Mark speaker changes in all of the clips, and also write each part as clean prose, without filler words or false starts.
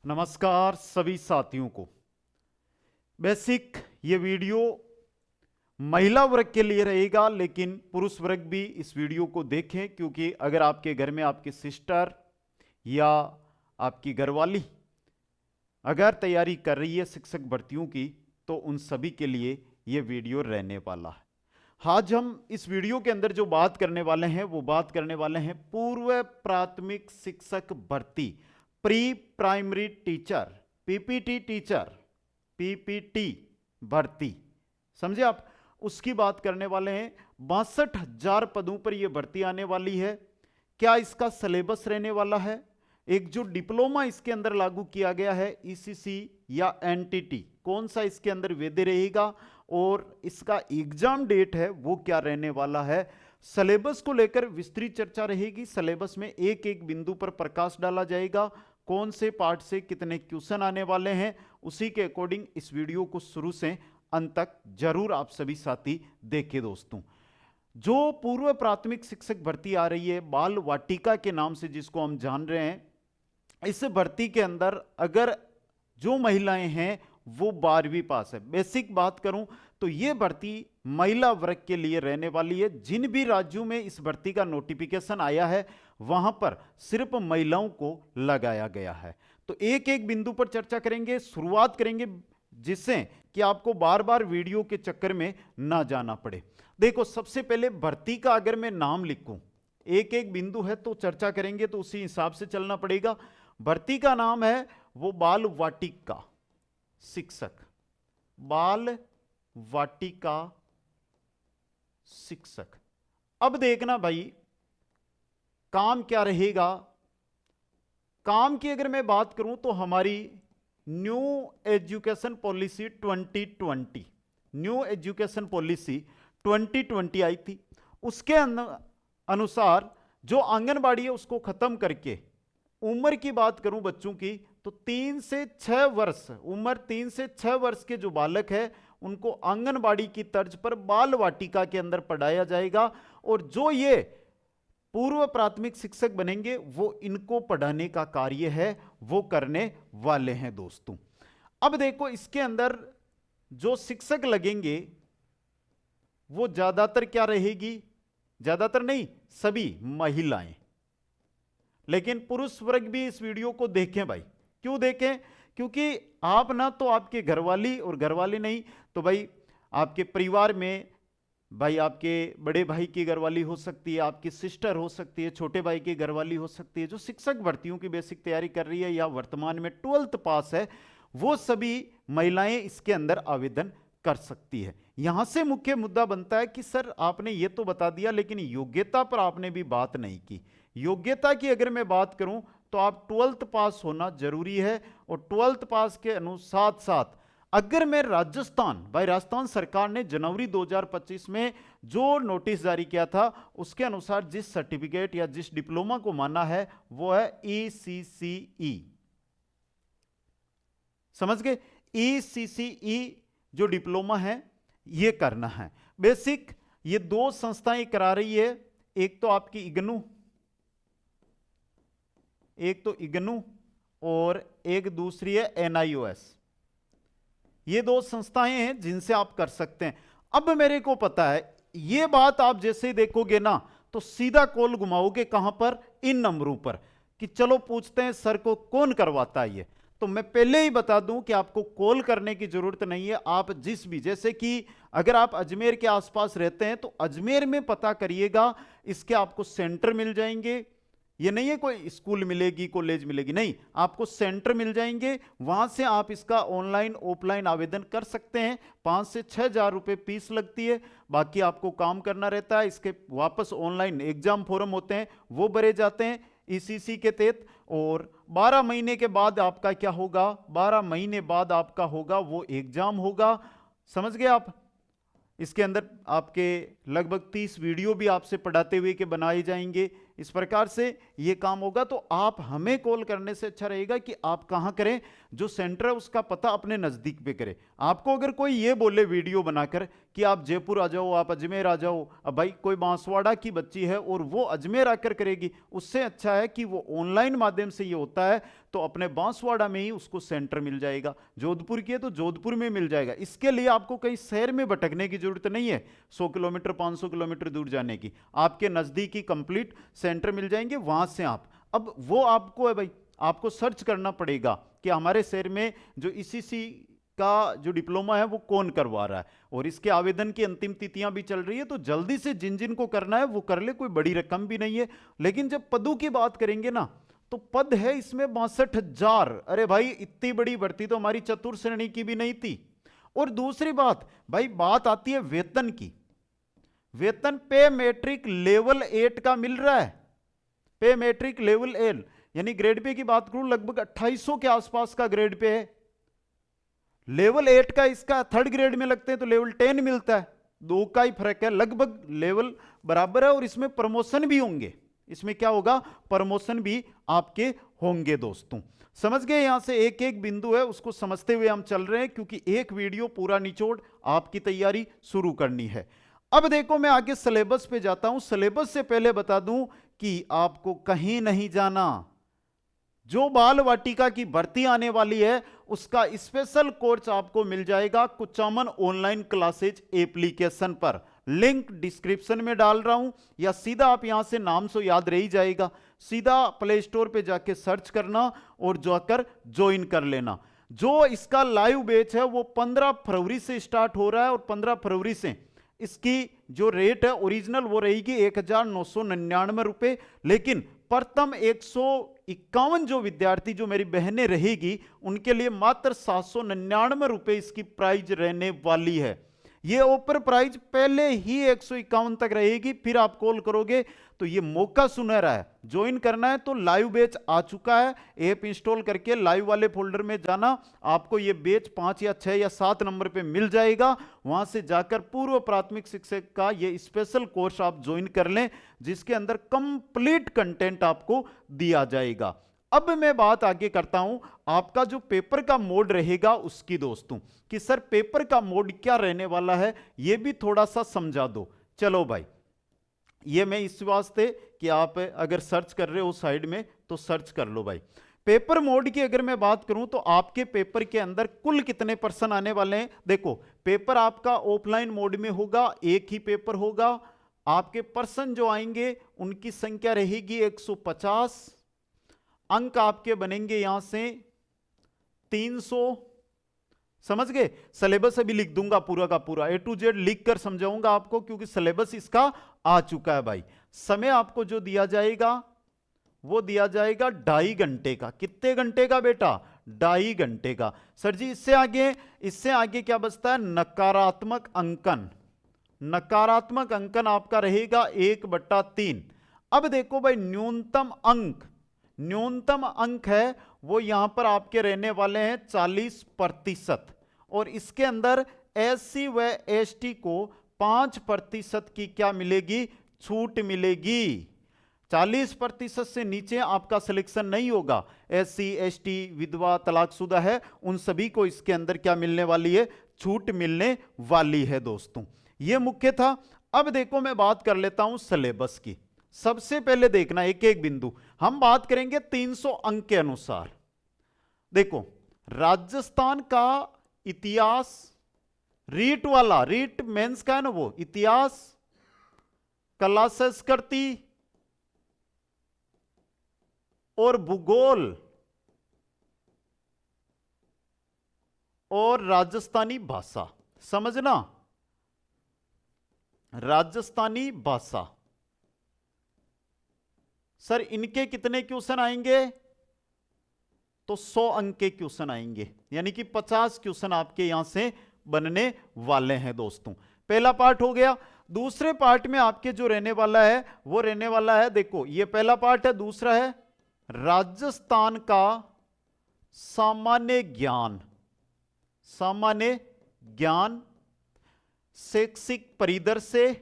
Speaker 1: नमस्कार सभी साथियों को। बेसिक ये वीडियो महिला वर्ग के लिए रहेगा, लेकिन पुरुष वर्ग भी इस वीडियो को देखें, क्योंकि अगर आपके घर में आपकी सिस्टर या आपकी घरवाली अगर तैयारी कर रही है शिक्षक भर्तियों की, तो उन सभी के लिए ये वीडियो रहने वाला है। आज हम इस वीडियो के अंदर जो बात करने वाले हैं वो बात करने वाले हैं पूर्व प्राथमिक शिक्षक भर्ती, pre primary teacher, PPT teacher, PPT भर्ती, समझे आप, उसकी बात करने वाले हैं। 62,000 पदों पर यह भर्ती आने वाली है। क्या इसका सिलेबस रहने वाला है? एक जो डिप्लोमा इसके अंदर लागू किया गया है, ईसीसी या एनटीटी, कौन सा इसके अंदर वैध रहेगा और इसका एग्जाम डेट है वो क्या रहने वाला है। सिलेबस को लेकर विस्तृत चर्चा रहेगी। सिलेबस में एक एक बिंदु पर प्रकाश डाला जाएगा, कौन से पार्ट से कितने क्वेश्चन आने वाले हैं, उसी के अकॉर्डिंग इस वीडियो को शुरू से अंत तक जरूर आप सभी साथी देखें। दोस्तों, जो पूर्व प्राथमिक शिक्षक भर्ती आ रही है बाल वाटिका के नाम से जिसको हम जान रहे हैं, इस भर्ती के अंदर अगर जो महिलाएं हैं वो 12वीं पास है। बेसिक बात करूं तो यह भर्ती महिला वर्ग के लिए रहने वाली है। जिन भी राज्यों में इस भर्ती का नोटिफिकेशन आया है वहां पर सिर्फ महिलाओं को लगाया गया है। तो एक एक बिंदु पर चर्चा करेंगे, शुरुआत करेंगे, जिससे कि आपको बार बार वीडियो के चक्कर में ना जाना पड़े। देखो, सबसे पहले भर्ती का अगर मैं नाम लिखूं, एक एक बिंदु है तो चर्चा करेंगे तो उसी हिसाब से चलना पड़ेगा। भर्ती का नाम है वो बाल वाटिका शिक्षक, बाल वाटिका शिक्षक। अब देखना भाई, काम क्या रहेगा। काम की अगर मैं बात करूं तो हमारी new education policy 2020, new education policy 2020 आई थी। उसके अनुसार जो आंगनबाड़ी है उसको खत्म करके उम्र की बात करूं बच्चों की तो 3 से 6 वर्ष उम्र, 3 से 6 वर्ष के जो बालक है उनको आंगनबाड़ी की तर्ज पर बाल वाटिका के अंदर पढ़ाया जाएगा। और जो ये पूर्व प्राथमिक शिक्षक बनेंगे वो इनको पढ़ाने का कार्य है वो करने वाले हैं। दोस्तों, अब देखो, इसके अंदर जो शिक्षक लगेंगे वो ज्यादातर क्या रहेगी, ज्यादातर नहीं, सभी महिलाएं। लेकिन पुरुष वर्ग भी इस वीडियो को देखें भाई। क्यों देखें? क्योंकि आप ना तो आपके घरवाली और घरवाली नहीं तो भाई आपके परिवार में भाई आपके बड़े भाई की घरवाली हो सकती है, आपकी सिस्टर हो सकती है, छोटे भाई की घरवाली हो सकती है, जो शिक्षक भर्तियों की बेसिक तैयारी कर रही है या वर्तमान में 12th पास है, वो सभी महिलाएं इसके अंदर आवेदन कर सकती है। यहां से मुख्य मुद्दा बनता है कि सर आपने ये तो बता दिया लेकिन योग्यता पर आपने भी बात नहीं की। योग्यता की अगर मैं बात करूं तो आप 12th पास होना जरूरी है। और 12th पास के साथ साथ अगर मैं राजस्थान सरकार ने जनवरी 2025 में जो नोटिस जारी किया था उसके अनुसार जिस सर्टिफिकेट या जिस डिप्लोमा को माना है वो है ECCE, समझ गए? ECCE जो डिप्लोमा है ये करना है। बेसिक ये दो संस्थाएं करा रही है, एक तो आपकी इग्नू और एक दूसरी है NIOS। ये दो संस्थाएं हैं जिनसे आप कर सकते हैं। अब मेरे को पता है ये बात आप जैसे ही देखोगे ना तो सीधा कॉल घुमाओगे कहां पर, इन नंबरों पर, कि चलो पूछते हैं सर को कौन करवाता है ये। तो मैं पहले ही बता दूं कि आपको कॉल करने की जरूरत नहीं है। आप जिस भी, जैसे कि अगर आप अजमेर के आसपास रहते हैं तो अजमेर में पता करिएगा, इसके आपको सेंटर मिल जाएंगे। ये नहीं है कोई स्कूल मिलेगी, कॉलेज मिलेगी, नहीं, आपको सेंटर मिल जाएंगे। वहां से आप इसका ऑनलाइन ऑफलाइन आवेदन कर सकते हैं। 5 से 6 हजार रुपये फीस लगती है, बाकी आपको काम करना रहता है। इसके वापस ऑनलाइन एग्जाम फॉर्म होते हैं वो भरे जाते हैं ECC के तहत। और 12 महीने के बाद आपका क्या होगा, 12 महीने बाद आपका होगा वो एग्जाम होगा, समझ गए आप? इसके अंदर आपके लगभग 30 वीडियो भी आपसे पढ़ाते हुए के बनाए जाएंगे। इस प्रकार से ये काम होगा। तो आप हमें कॉल करने से अच्छा रहेगा कि आप कहां करें, जो सेंटर है उसका पता अपने नजदीक पे करें। आपको अगर कोई ये बोले वीडियो बनाकर कि आप जयपुर आ जाओ, आप अजमेर आ जाओ। अब भाई कोई बांसवाड़ा की बच्ची है और वो अजमेर आकर करेगी, उससे अच्छा है कि वो ऑनलाइन माध्यम से ये होता है तो अपने बांसवाड़ा में ही उसको सेंटर मिल जाएगा। जोधपुर की है तो जोधपुर में मिल जाएगा। इसके लिए आपको कहीं शहर में भटकने की जरूरत नहीं है, 100 किलोमीटर 500 किलोमीटर दूर जाने की। आपके नजदीकी कंप्लीट सेंटर मिल जाएंगे, वहां से आप, अब वो आपको है भाई, आपको सर्च करना पड़ेगा कि हमारे शहर में जो ईसीसी का जो डिप्लोमा है वो कौन करवा रहा है, और इसके आवेदन की अंतिम तिथियां भी चल रही है, तो जल्दी से जिन जिन को करना है वो कर ले, कोई बड़ी रकम भी नहीं है। लेकिन जब पदों की बात करेंगे ना, तो पद है इसमें 62,000। अरे भाई इतनी बड़ी भर्ती तो हमारी चतुर्थ श्रेणी की भी नहीं थी। और दूसरी बात भाई, बात आती है वेतन की। वेतन पे मैट्रिक लेवल 8 का मिल रहा है, पे मैट्रिक लेवल एल, यानी ग्रेड पे की बात करूं लगभग 2800 के आसपास का ग्रेड पे है। लेवल 8 का इसका थर्ड ग्रेड में लगते हैं तो लेवल 10 मिलता है, 2 का ही फर्क है, लगभग लेवल बराबर है। और इसमें प्रमोशन भी होंगे, इसमें क्या होगा, प्रमोशन भी आपके होंगे दोस्तों। समझ गए? यहां से एक एक बिंदु है उसको समझते हुए हम चल रहे हैं, क्योंकि एक वीडियो पूरा निचोड़ आपकी तैयारी शुरू करनी है। अब देखो मैं आगे सिलेबस पे जाता हूं। सिलेबस से पहले बता दूं कि आपको कहीं नहीं जाना। जो बाल वाटिका की भर्ती आने वाली है उसका स्पेशल कोर्स आपको मिल जाएगा कुचामन ऑनलाइन क्लासेज एप्लीकेशन पर। लिंक डिस्क्रिप्शन में डाल रहा हूं, या सीधा आप यहां से नाम से याद रह जाएगा, सीधा प्ले स्टोर पे जाके सर्च करना और जाकर ज्वाइन कर लेना। जो इसका लाइव बैच है वो 15 फरवरी से स्टार्ट हो रहा है, और 15 फरवरी से इसकी जो रेट है ओरिजिनल वो रहेगी 1999 रुपए। लेकिन प्रथम 151 जो विद्यार्थी, जो मेरी बहनें रहेगी, उनके लिए मात्र 799 रुपए इसकी प्राइस रहने वाली है। ये ऑफर प्राइस पहले ही 151 तक रहेगी, फिर आप कॉल करोगे तो ये मौका सुनहरा है। ज्वाइन करना है तो लाइव बैच आ चुका है, ऐप इंस्टॉल करके लाइव वाले फोल्डर में जाना, आपको ये बैच 5 या 6 या 7 नंबर पे मिल जाएगा। वहां से जाकर पूर्व प्राथमिक शिक्षक का ये स्पेशल कोर्स आप ज्वाइन कर लें, जिसके अंदर कंप्लीट कंटेंट आपको दिया जाएगा। अब मैं बात आगे करता हूं आपका जो पेपर का मोड रहेगा उसकी दोस्तों, कि सर पेपर का मोड क्या रहने वाला है, यह भी थोड़ा सा समझा दो। चलो भाई, ये मैं इस वास्ते कि आप अगर सर्च कर रहे हो साइड में तो सर्च कर लो भाई। पेपर मोड की अगर मैं बात करूं तो आपके पेपर के अंदर कुल कितने पर्सन आने वाले हैं। देखो, पेपर आपका ऑफलाइन मोड में होगा, एक ही पेपर होगा। आपके पर्सन जो आएंगे उनकी संख्या रहेगी 150। अंक आपके बनेंगे यहां से 300। समझ गए? सिलेबस अभी लिख दूंगा पूरा का पूरा, A to Z लिख कर समझाऊंगा आपको, क्योंकि सिलेबस इसका आ चुका है भाई। समय आपको जो दिया जाएगा वो दिया जाएगा 2.5 घंटे का। कितने घंटे का बेटा? 2.5 घंटे का। सर जी इससे आगे क्या बचता है? नकारात्मक अंकन। नकारात्मक अंकन आपका रहेगा 1/3। अब देखो भाई, न्यूनतम अंक है वो यहां पर आपके रहने वाले हैं 40%, और इसके अंदर SC व ST को 5% की क्या मिलेगी? छूट मिलेगी। 40% से नीचे आपका सिलेक्शन नहीं होगा। SC ST विधवा तलाकशुदा है, उन सभी को इसके अंदर क्या मिलने वाली है? छूट मिलने वाली है दोस्तों। यह मुख्य था। अब देखो मैं बात कर लेता हूं सिलेबस की। सबसे पहले देखना एक एक बिंदु, हम बात करेंगे 300 अंक के अनुसार। देखो, राजस्थान का इतिहास, रीट वाला, रीट मेंस का है ना वो, इतिहास, कला संस्कृति और भूगोल और राजस्थानी भाषा। समझना, राजस्थानी भाषा। सर इनके कितने क्वेश्चन आएंगे? तो 100 अंक के क्वेश्चन आएंगे, यानी कि 50 क्वेश्चन आपके यहां से बनने वाले हैं दोस्तों। पहला पार्ट हो गया। दूसरे पार्ट में आपके जो रहने वाला है वो रहने वाला है, देखो ये पहला पार्ट है। दूसरा है राजस्थान का सामान्य ज्ञान, सामान्य ज्ञान, शैक्षिक परिदृश्य।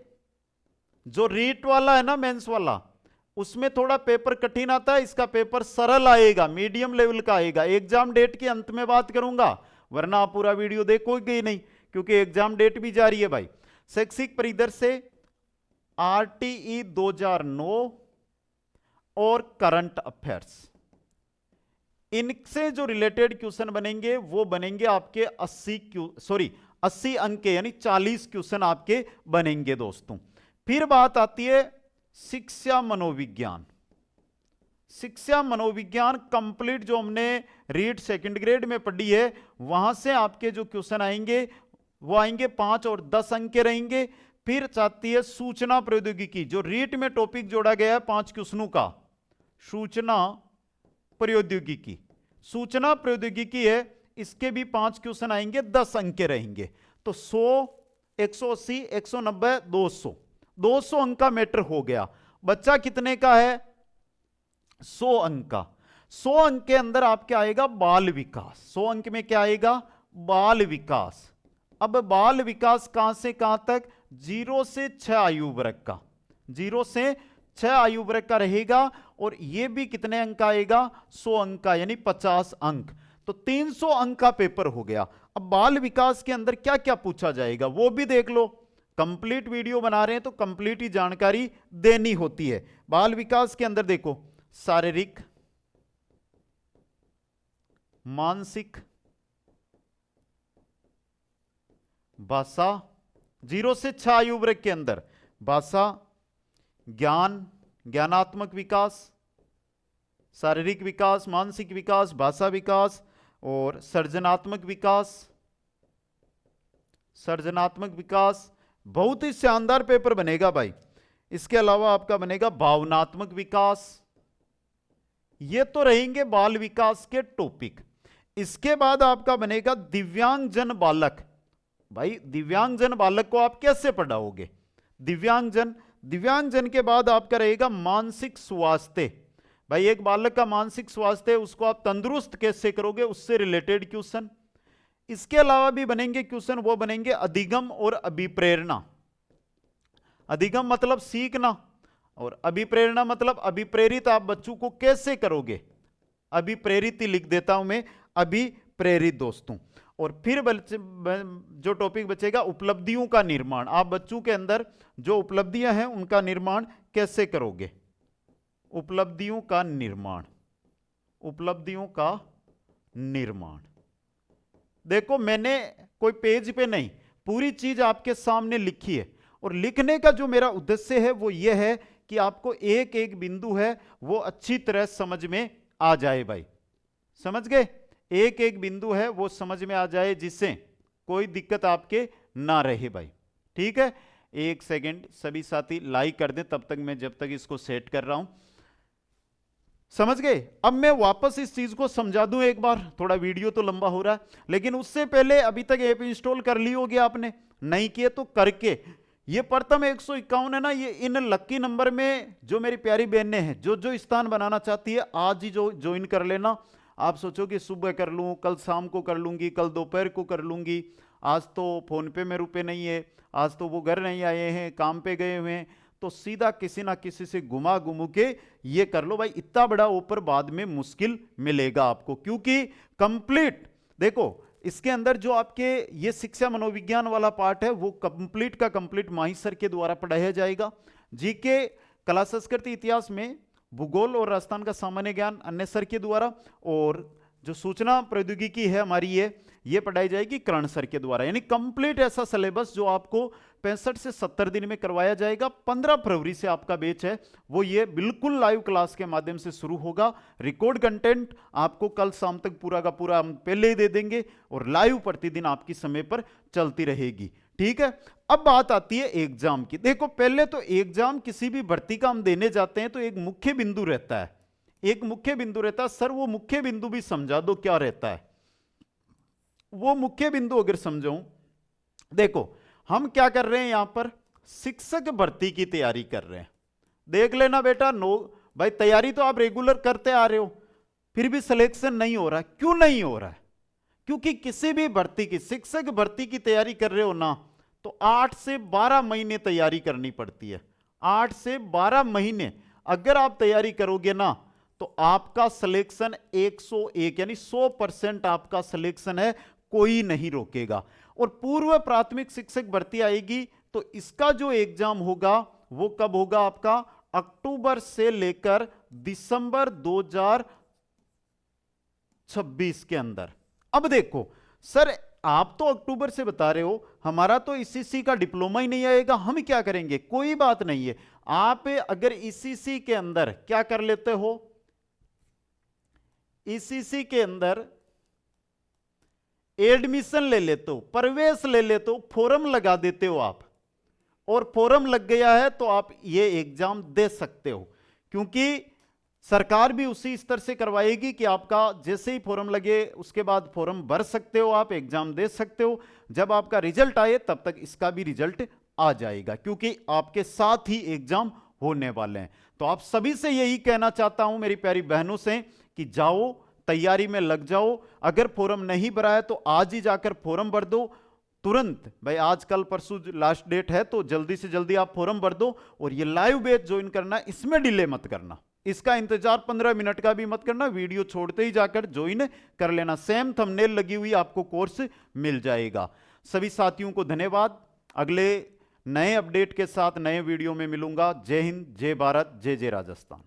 Speaker 1: जो रीट वाला है ना, मेंस वाला, उसमें थोड़ा पेपर कठिन आता है, इसका पेपर सरल आएगा, मीडियम लेवल का आएगा। एग्जाम डेट के अंत में बात करूंगा, वरना आप पूरा वीडियो देखोगे ही नहीं, क्योंकि एग्जाम डेट भी जारी है भाई। शैक्षिक परिदृश्य से आरटीई 2009 और करंट अफेयर्स, इनसे जो रिलेटेड क्वेश्चन बनेंगे वो बनेंगे आपके 80 अंक के, यानी 40 क्वेश्चन आपके बनेंगे दोस्तों। फिर बात आती है शिक्षा मनोविज्ञान। शिक्षा मनोविज्ञान कंप्लीट जो हमने रीड सेकंड ग्रेड में पढ़ी है, वहां से आपके जो क्वेश्चन आएंगे वो आएंगे 5 और 10 अंक के रहेंगे। फिर चाहती है सूचना प्रौद्योगिकी, जो रीट में टॉपिक जोड़ा गया है 5 क्वेश्चनों का, सूचना प्रौद्योगिकी। सूचना प्रौद्योगिकी है, इसके भी 5 क्वेश्चन आएंगे, 10 अंक के रहेंगे। तो 100, 180, 190, 200 अंक का मैटर हो गया। बच्चा कितने का है? 100 अंक का। 100 अंक के अंदर आपके आएगा बाल विकास। 100 अंक में क्या आएगा? बाल विकास। अब बाल विकास कहां से कहां तक? 0 से 6 आयु वर्ग का, 0 से 6 आयु वर्ग का रहेगा। और यह भी कितने अंक का आएगा? 100 अंक का, यानी 50 अंक। तो 300 अंक का पेपर हो गया। अब बाल विकास के अंदर क्या क्या पूछा जाएगा वो भी देख लो। कंप्लीट वीडियो बना रहे हैं तो कंप्लीट ही जानकारी देनी होती है। बाल विकास के अंदर देखो, शारीरिक, मानसिक, भाषा, 0 से 6 आयु वर्ग के अंदर भाषा, ज्ञान, ज्ञानात्मक विकास, शारीरिक विकास, मानसिक विकास, भाषा विकास और सृजनात्मक विकास। सृजनात्मक विकास बहुत ही शानदार पेपर बनेगा भाई। इसके अलावा आपका बनेगा भावनात्मक विकास। ये तो रहेंगे बाल विकास के टॉपिक। इसके बाद आपका बनेगा दिव्यांगजन बालक। भाई दिव्यांगजन बालक को आप कैसे पढ़ाओगे? दिव्यांगजन के बाद आपका रहेगा मानसिक स्वास्थ्य। भाई एक बालक का मानसिक स्वास्थ्य है, उसको आप तंदुरुस्त कैसे करोगे, उससे रिलेटेड क्वेश्चन। इसके अलावा भी बनेंगे क्वेश्चन, वो बनेंगे अधिगम और अभिप्रेरणा। अधिगम मतलब सीखना, और अभिप्रेरणा मतलब अभिप्रेरित आप बच्चों को कैसे करोगे। अभिप्रेरित ही लिख देता हूं मैं, अभिप्रेरित दोस्तों। और फिर जो टॉपिक बचेगा उपलब्धियों का निर्माण। आप बच्चों के अंदर जो उपलब्धियां हैं उनका निर्माण कैसे करोगे। उपलब्धियों का निर्माण, उपलब्धियों का निर्माण। देखो मैंने कोई पेज पे नहीं, पूरी चीज आपके सामने लिखी है। और लिखने का जो मेरा उद्देश्य है वो ये है कि आपको एक एक बिंदु है वो अच्छी तरह समझ में आ जाए भाई। समझ गए? एक एक बिंदु है वो समझ में आ जाए, जिससे कोई दिक्कत आपके ना रहे भाई। ठीक है, एक सेकंड सभी साथी लाइक कर दें तब तक मैं जब तक इसको सेट कर रहा हूं। समझ गए? अब मैं वापस इस चीज को समझा दूं एक बार। थोड़ा वीडियो तो लंबा हो रहा है, लेकिन उससे पहले अभी तक ऐप इंस्टॉल कर ली होगी आपने, नहीं किए तो करके। ये प्रथम 151 है ना, ये इन लक्की नंबर में जो मेरी प्यारी बहनें हैं जो जो स्थान बनाना चाहती है आज ही जो ज्वाइन कर लेना। आप सोचो कि सुबह कर लूं, कल शाम को कर लूंगी, कल दोपहर को कर लूंगी, आज तो फोन पे में रुपए नहीं है, आज तो वो घर नहीं आए हैं, काम पे गए हुए हैं, तो सीधा किसी ना किसी से घुमा घुमू के ये कर लो भाई। इतना बड़ा ऊपर बाद में मुश्किल मिलेगा आपको, क्योंकि कंप्लीट देखो इसके अंदर जो आपके ये शिक्षा मनोविज्ञान वाला पार्ट है वो कंप्लीट का कंप्लीट माही सर के द्वारा पढ़ाया जाएगा। जीके, कला संस्कृति इतिहास में भूगोल और राजस्थान का सामान्य ज्ञान अन्य सर के द्वारा, और जो सूचना प्रौद्योगिकी है हमारी ये पढ़ाई जाएगी करण सर के द्वारा। यानी कंप्लीट ऐसा सिलेबस जो आपको 65 से 70 दिन में करवाया जाएगा। 15 फरवरी से आपका बैच है वो ये बिल्कुल लाइव क्लास के माध्यम से शुरू होगा। रिकॉर्ड कंटेंट आपको कल शाम तक पूरा का पूरा हम पहले ही दे देंगे, और लाइव प्रतिदिन आपकी समय पर चलती रहेगी। ठीक है, अब बात आती है एग्जाम की। देखो पहले तो एग्जाम किसी भी भर्ती का हम देने जाते हैं तो एक मुख्य बिंदु रहता है, एक मुख्य बिंदु रहता है। सर वो मुख्य बिंदु भी समझा दो क्या रहता है। वो मुख्य बिंदु अगर समझाऊं, देखो हम क्या कर रहे हैं यहां पर, शिक्षक भर्ती की तैयारी कर रहे हैं। देख लेना बेटा, नो भाई तैयारी तो आप रेगुलर करते आ रहे हो, फिर भी सिलेक्शन नहीं हो रहा है। क्यों नहीं हो रहा है? क्योंकि किसी भी भर्ती की, शिक्षक भर्ती की तैयारी कर रहे हो ना, तो 8 से 12 महीने तैयारी करनी पड़ती है। 8 से 12 महीने अगर आप तैयारी करोगे ना तो आपका सिलेक्शन 101 यानी 100% आपका सिलेक्शन है, कोई नहीं रोकेगा। और पूर्व प्राथमिक शिक्षक भर्ती आएगी तो इसका जो एग्जाम होगा वो कब होगा आपका? अक्टूबर से लेकर दिसंबर 2026 के अंदर। अब देखो सर, आप तो अक्टूबर से बता रहे हो, हमारा तो ईसीसी का डिप्लोमा ही नहीं आएगा, हम क्या करेंगे? कोई बात नहीं है, आप अगर ईसीसी के अंदर क्या कर लेते हो, ईसीसी के अंदर एडमिशन ले लेते हो, प्रवेश ले लेते हो, फॉर्म लगा देते हो आप, और फॉर्म लग गया है तो आप ये एग्जाम दे सकते हो। क्योंकि सरकार भी उसी स्तर से करवाएगी कि आपका जैसे ही फॉर्म लगे उसके बाद फॉर्म भर सकते हो, आप एग्जाम दे सकते हो। जब आपका रिजल्ट आए तब तक इसका भी रिजल्ट आ जाएगा, क्योंकि आपके साथ ही एग्जाम होने वाले हैं। तो आप सभी से यही कहना चाहता हूं मेरी प्यारी बहनों से कि जाओ, तैयारी में लग जाओ। अगर फॉर्म नहीं भरा है तो आज ही जाकर फॉर्म भर दो तुरंत। भाई आज कल परसों लास्ट डेट है, तो जल्दी से जल्दी आप फॉर्म भर दो। और ये लाइव बैच ज्वाइन करना, इसमें डिले मत करना, इसका इंतजार 15 मिनट का भी मत करना, वीडियो छोड़ते ही जाकर ज्वाइन कर लेना। सेम थंबनेल लगी हुई आपको कोर्स मिल जाएगा। सभी साथियों को धन्यवाद। अगले नए अपडेट के साथ नए वीडियो में मिलूंगा। जय हिंद, जय भारत, जय जय राजस्थान।